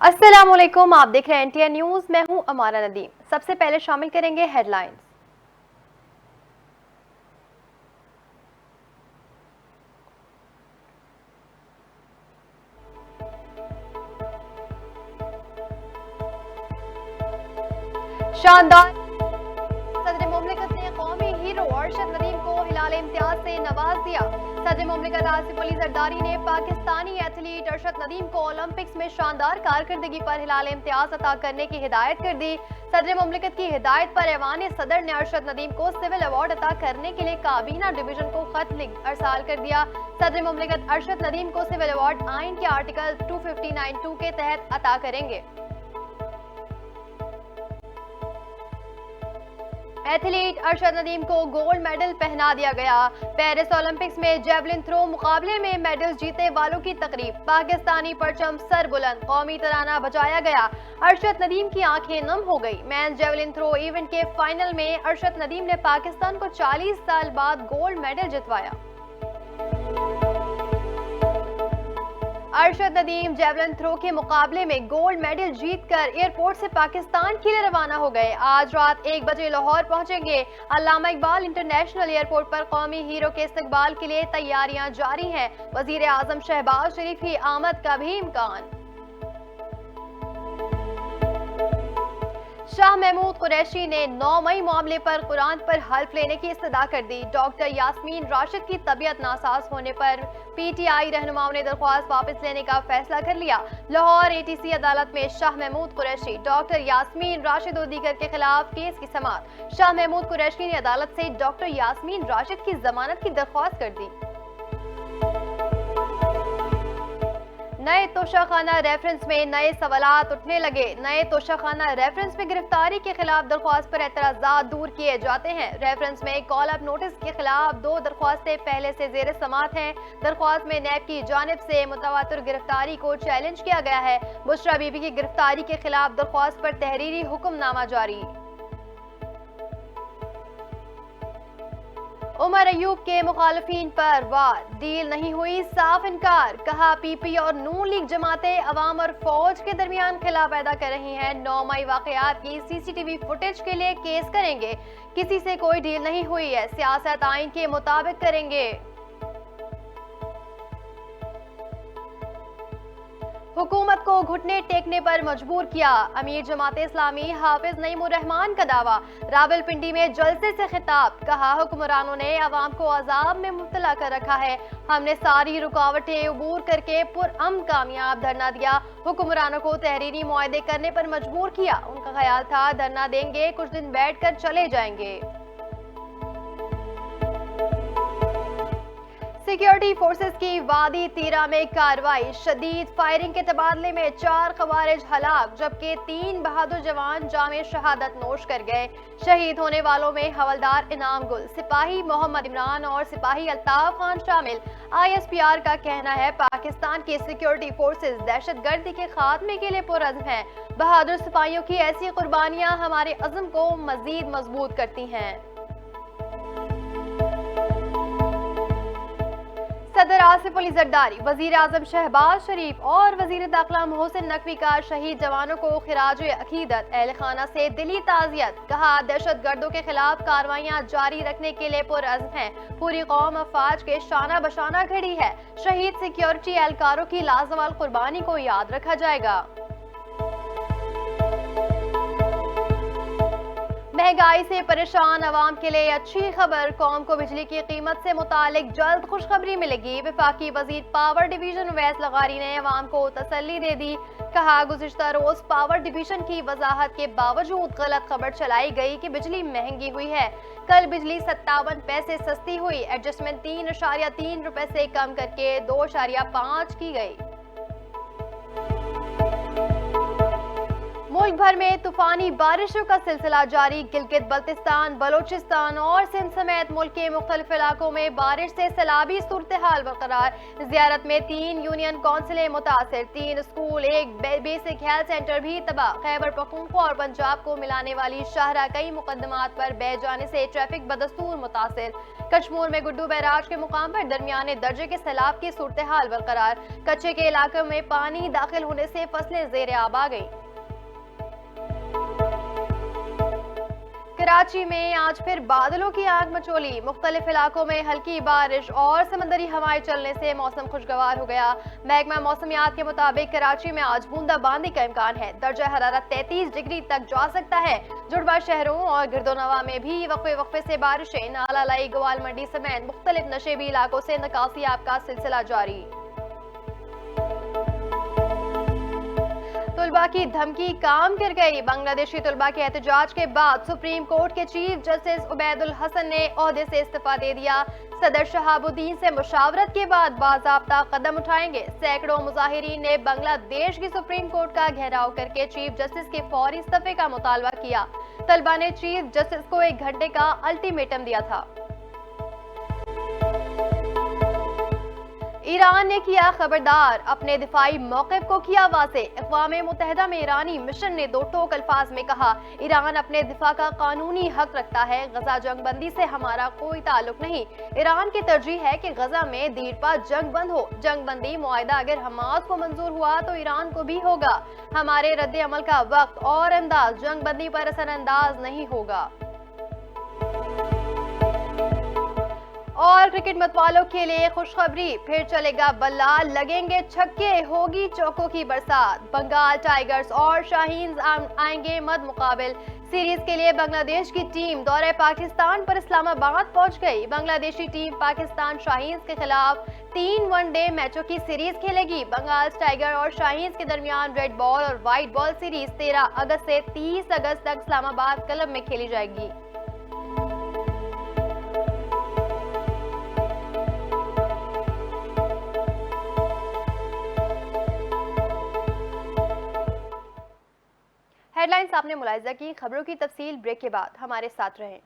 अस्सलामुअलैकुम, आप देख रहे हैं एनटीआर न्यूज। मैं हूं अमारा नदीम। सबसे पहले शामिल करेंगे हेडलाइंस। शानदार सदर मुमलिकत ने कौमी हीरो अरशद नदीम को हिलाल इम्तियाज से नवाज दिया। सदर मुमलिकत आसिफ अली जरदारी ने पाकिस्तानी एथलीट अरशद नदीम को ओलंपिक्स में शानदार कारकर्दगी पर हिलाल इम्तियाज अता करने की हिदायत कर दी। सदर मुमलिकत की हिदायत पर ऐवान सदर ने अरशद नदीम को सिविल अवार्ड अता करने के लिए काबीना डिवीजन को खत अरसाल कर दिया। सदर मुमलिकत अरशद नदीम को सिविल अवार्ड आइन के आर्टिकल 259(2) के तहत अता करेंगे। एथलीट अरशद नदीम को गोल्ड मेडल पहना दिया गया। पेरिस ओलंपिक्स में जेवलिन थ्रो मुकाबले में मेडल जीते वालों की तकरीब। पाकिस्तानी परचम सर बुलंद, कौमी तराना बजाया गया। अरशद नदीम की आंखें नम हो गई। मेंस जेवलिन थ्रो इवेंट के फाइनल में अरशद नदीम ने पाकिस्तान को 40 साल बाद गोल्ड मेडल जितवाया। अरशद नदीम जेवलिन थ्रो के मुकाबले में गोल्ड मेडल जीतकर एयरपोर्ट से पाकिस्तान के लिए रवाना हो गए। आज रात 1 बजे लाहौर पहुंचेंगे। अल्लामा इकबाल इंटरनेशनल एयरपोर्ट पर कौमी हीरो के इस्तकबाल के लिए तैयारियां जारी हैं। वजीर आजम शहबाज शरीफ की आमद का भी इम्कान। शाह महमूद कुरैशी ने 9 मई मामले पर कुरान पर हल्फ लेने की इस्तदा कर दी। डॉक्टर यास्मीन राशिद की तबीयत नासाज होने पर पीटीआई रहनुमाओं ने दरख्वास्त वापस लेने का फैसला कर लिया। लाहौर एटीसी अदालत में शाह महमूद कुरैशी, डॉक्टर यास्मीन राशिद और दीगर के खिलाफ केस की समाअत। शाह महमूद कुरैशी ने अदालत से डॉक्टर यास्मीन राशिद की जमानत की दरख्वास्त कर दी। नए तोशाखाना रेफरेंस में नए सवालात उठने लगे। नए तोशाखाना रेफरेंस में गिरफ्तारी के खिलाफ दरख्वास्त पर एतराजात दूर किए जाते हैं। रेफरेंस में कॉल अप नोटिस के खिलाफ 2 दरख्वास्तें पहले से जेर समाअत हैं। दरख्वास्त में नैब की जानिब से मुतवातिर गिरफ्तारी को चैलेंज किया गया है। बुशरा बीबी की गिरफ्तारी के खिलाफ दरख्वास्त पर तहरीरी हुक्मनामा जारी। उमर अयूब के मुखालिफिन पर वार, डील नहीं हुई, साफ इनकार। कहा पीपी और नून लीग जमातें अवाम और फौज के दरमियान खिला पैदा कर रही हैं। 9 मई वाकयात की सीसीटीवी फुटेज के लिए केस करेंगे। किसी से कोई डील नहीं हुई है, सियासत आइन के मुताबिक करेंगे। हुकूमत को घुटने टेकने पर मजबूर किया। अमीर जमात इस्लामी हाफिज नईमुर रहमान का दावा। रावलपिंडी में जलसे से खिताब। कहा हुक्मरानों ने अवाम को अजाब में मुब्तला कर रखा है। हमने सारी रुकावटें अबूर करके पुरअमन कामयाब धरना दिया। हुक्मरानों को तहरीरी मुआहदे करने पर मजबूर किया। उनका ख्याल था धरना देंगे, कुछ दिन बैठ कर चले जाएंगे। सिक्योरिटी फोर्सेस की वादी तीरा में कार्रवाई। शदीद फायरिंग के तबादले में 4 खवारिज हलाक, जबकि 3 बहादुर जवान जामे शहादत नोश कर गए। शहीद होने वालों में हवलदार इनाम गुल, सिपाही मोहम्मद इमरान और सिपाही अल्ताफ खान शामिल। ISPR का कहना है पाकिस्तान की सिक्योरिटी फोर्सेस दहशतगर्दी के खात्मे के लिए पुरअज़्म हैं। बहादुर सिपाहियों की ऐसी कुर्बानियां हमारे अज़्म को मजीद मजबूत करती हैं। सदर आसिफ अली जरदारी, वजीर आजम शहबाज शरीफ और वजीर दाखिला मोहसिन नकवी का शहीद जवानों को खिराज अकीदत, अहल खाना से दिली ताज़ियत। कहा दहशत गर्दों के खिलाफ कार्रवाइयां जारी रखने के लिए पुरअज़्म है। पूरी कौम अफवाज के शाना बशाना खड़ी है। शहीद सिक्योरिटी एहलकारों की लाजवाल कुर्बानी को याद रखा जाएगा। महंगाई से परेशान अवाम के लिए अच्छी खबर। कौम को बिजली की कीमत से मुतालिक जल्द खुशखबरी मिलेगी। वफाकी वजीर पावर डिवीजन उवैस लगारी ने अवाम को तसल्ली दे दी। कहा गुज़िश्ता रोज पावर डिवीजन की वजाहत के बावजूद गलत खबर चलाई गई कि बिजली महंगी हुई है। कल बिजली 57 पैसे सस्ती हुई। एडजस्टमेंट 3.3 रुपए से कम करके 2.5 की गई। मुल्क भर में तूफानी बारिशों का सिलसिला जारी। गिलगित बल्तिस्तान, बलोचिस्तान और सिंध समेत मुल्क के मुख्तलिफ इलाकों में बारिश से सैलाबी सूरत हाल बरकरार। जियारत में 3 यूनियन काउंसिलें मुतासिर, 3 स्कूल, 1 बेसिक हेल्थ सेंटर भी तबाह। खैबर पख्तूनख्वा और पंजाब को मिलाने वाली शाहराह कई मुकदमात पर बह जाने से ट्रैफिक बदस्तूर मुतासिर। कश्मीर में गुड्डू बैराज के मुकाम पर दरमियाने दर्जे के सैलाब की सूरत हाल बरकरार। कच्चे के इलाकों में पानी दाखिल होने से फसलें ज़ेर आब आ गई। कराची में आज फिर बादलों की आग मचोली। मुख्तलिफ इलाकों में हल्की बारिश और समंदरी हवाएं चलने से मौसम खुशगवार हो गया। महकमा मौसमियात के मुताबिक कराची में आज बूंदाबांदी का इम्कान है। दर्जा हरारत 33 डिग्री तक जा सकता है। जुड़वा शहरों और गिरदोनवा में भी वक्फे वक्फे से बारिशें। नाला लाई, गोवाल मंडी समेत मुख्तलिफ नशेबी इलाकों से निकासी आब का सिलसिला जारी। तुलबा की धमकी काम कर गई। बांग्लादेशी तुलबा के एहतजाज के बाद सुप्रीम कोर्ट के चीफ जस्टिस उबैदुल हसन ने ओहदे से इस्तीफा दे दिया। सदर शहाबुद्दीन से मुशावरत के बाद बाज़ाब्ता कदम उठाएंगे। सैकड़ों मुजाहिरीन ने बांग्लादेश की सुप्रीम कोर्ट का घेराव करके चीफ जस्टिस के फौरी इस्तीफे का मुतालबा किया। तलबा ने चीफ जस्टिस को 1 घंटे का अल्टीमेटम दिया था। ईरान ने किया खबरदार, अपने दिफाई मौक़िफ़ को किया वाज़े। अक़वाम मुत्तहिदा में ईरानी मिशन ने 2 टोक अल्फाज में कहा, ईरान अपने दिफा का कानूनी हक रखता है। गजा जंगबंदी से हमारा कोई ताल्लुक नहीं। ईरान की तरजीह है कि गजा में देर पा जंग बंद हो। जंगबंदी मुआहिदा अगर हमास को मंजूर हुआ तो ईरान को भी होगा। हमारे रद्द अमल का वक्त और अंदाज जंगबंदी पर असरअंदाज नहीं होगा। और क्रिकेट मतवालों के लिए खुशखबरी, फिर चलेगा बल्ला, लगेंगे छक्के, होगी चौकों की बरसात। बंगाल टाइगर्स और शाहीन्स आएंगे मद मुकाबिल। सीरीज के लिए बांग्लादेश की टीम दौरे पाकिस्तान पर इस्लामाबाद पहुंच गई। बांग्लादेशी टीम पाकिस्तान शाहीन्स के खिलाफ 3 वनडे मैचों की सीरीज खेलेगी। बंगाल टाइगर और शाहीन्स के दरमियान रेड बॉल और व्हाइट बॉल सीरीज 13 अगस्त से 30 अगस्त तक इस्लामाबाद क्लब में खेली जाएगी। हेडलाइंस आपने मुलाहिजा की। खबरों की तफसील ब्रेक के बाद हमारे साथ रहें।